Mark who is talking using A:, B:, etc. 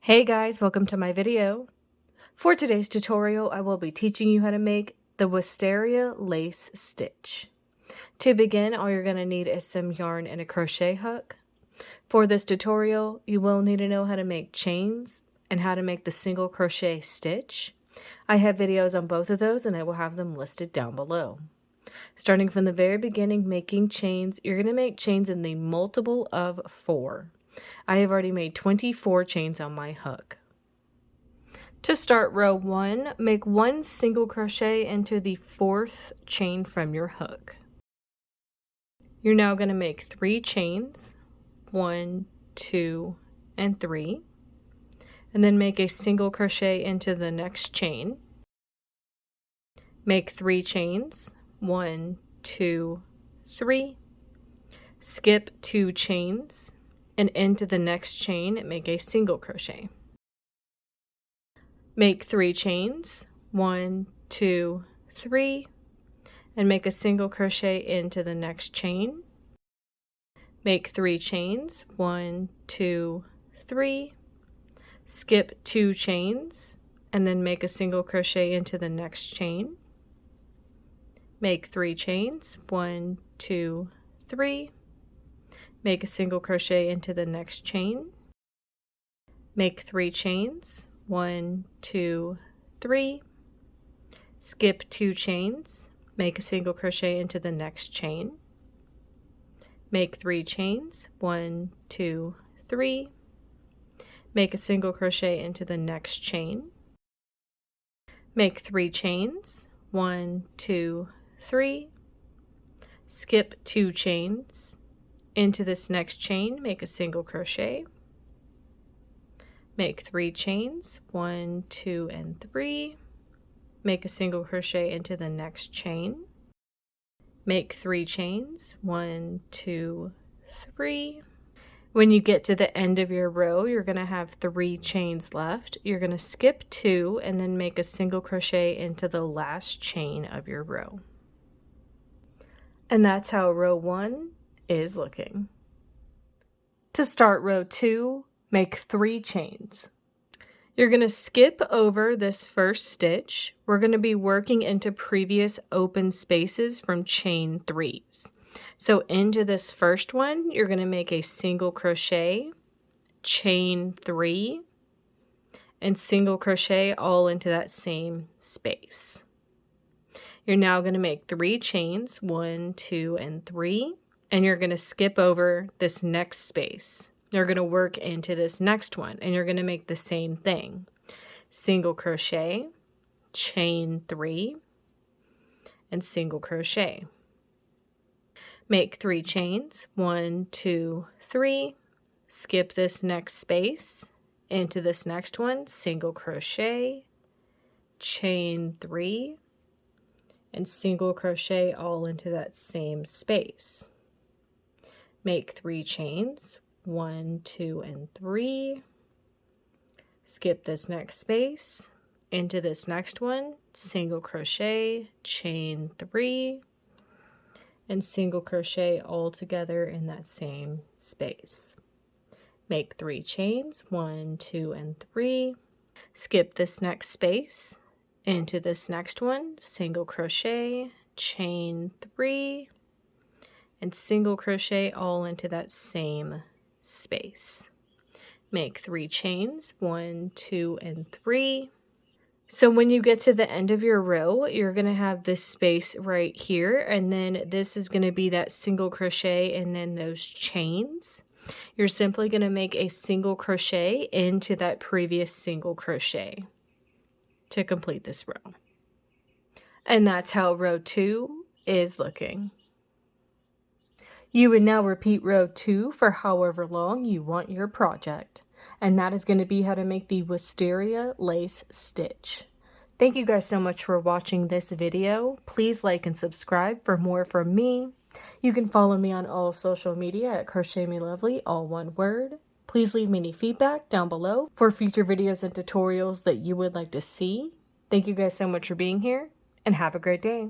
A: Hey guys, welcome to my video. For today's tutorial, I will be teaching you how to make the Wisteria lace stitch. To begin, all you're going to need is some yarn and a crochet hook. For this tutorial, you will need to know how to make chains and how to make the single crochet stitch. I have videos on both of those and I will have them listed down below. Starting from the very beginning, making chains, you're going to make chains in the multiple of 4. I have already made 24 chains on my hook. To start row 1, make 1 single crochet into the 4th chain from your hook. You're now going to make 3 chains, 1, 2, and 3, and then make a single crochet into the next chain. Make 3 chains, 1, 2, 3, skip 2 chains, and into the next chain, make a single crochet. Make 3 chains, 1, 2, 3, and make a single crochet into the next chain. Make 3 chains, 1, 2, 3, skip 2 chains, and then make a single crochet into the next chain. Make 3 chains, 1, 2, 3, make a single crochet into the next chain. Make 3 chains, 1, 2, 3, skip 2 chains, make a single crochet into the next chain. Make 3 chains, 1, 2, 3, make a single crochet into the next chain. Make 3 chains, 1, 2, 3, skip 2 chains, into this next chain, make a single crochet. Make 3 chains, 1, 2, and 3, make a single crochet into the next chain. Make 3 chains, 1, 2, 3. When you get to the end of your row, you're going to have 3 chains left. You're going to skip 2 and then make a single crochet into the last chain of your row. And that's how row 1 is looking. To start row 2, make 3 chains. You're going to skip over this first stitch. We're going to be working into previous open spaces from chain 3s. So into this first one, you're going to make a single crochet, chain 3, and single crochet all into that same space. You're now going to make 3 chains, 1, 2, and 3. And you're going to skip over this next space. You're going to work into this next one and you're going to make the same thing. Single crochet, chain 3, and single crochet. Make 3 chains, 1, 2, 3, skip this next space, into this next one, single crochet, chain 3, and single crochet all into that same space. Make 3 chains, 1, 2, and 3, skip this next space, into this next one, single crochet, chain 3, and single crochet all together in that same space. Make 3 chains, 1, 2, and 3, skip this next space, into this next one, single crochet, chain 3, and single crochet all into that same space. Make 3 chains, 1, 2, and 3. So when you get to the end of your row, you're going to have this space right here, and then this is going to be that single crochet and then those chains. You're simply going to make a single crochet into that previous single crochet to complete this row. And that's how row 2 is looking. You would now repeat row 2 for however long you want your project. And that is going to be how to make the Wisteria lace stitch. Thank you guys so much for watching this video. Please like and subscribe for more from me. You can follow me on all social media at crochetmelovely, all one word. Please leave me any feedback down below for future videos and tutorials that you would like to see. Thank you guys so much for being here and have a great day.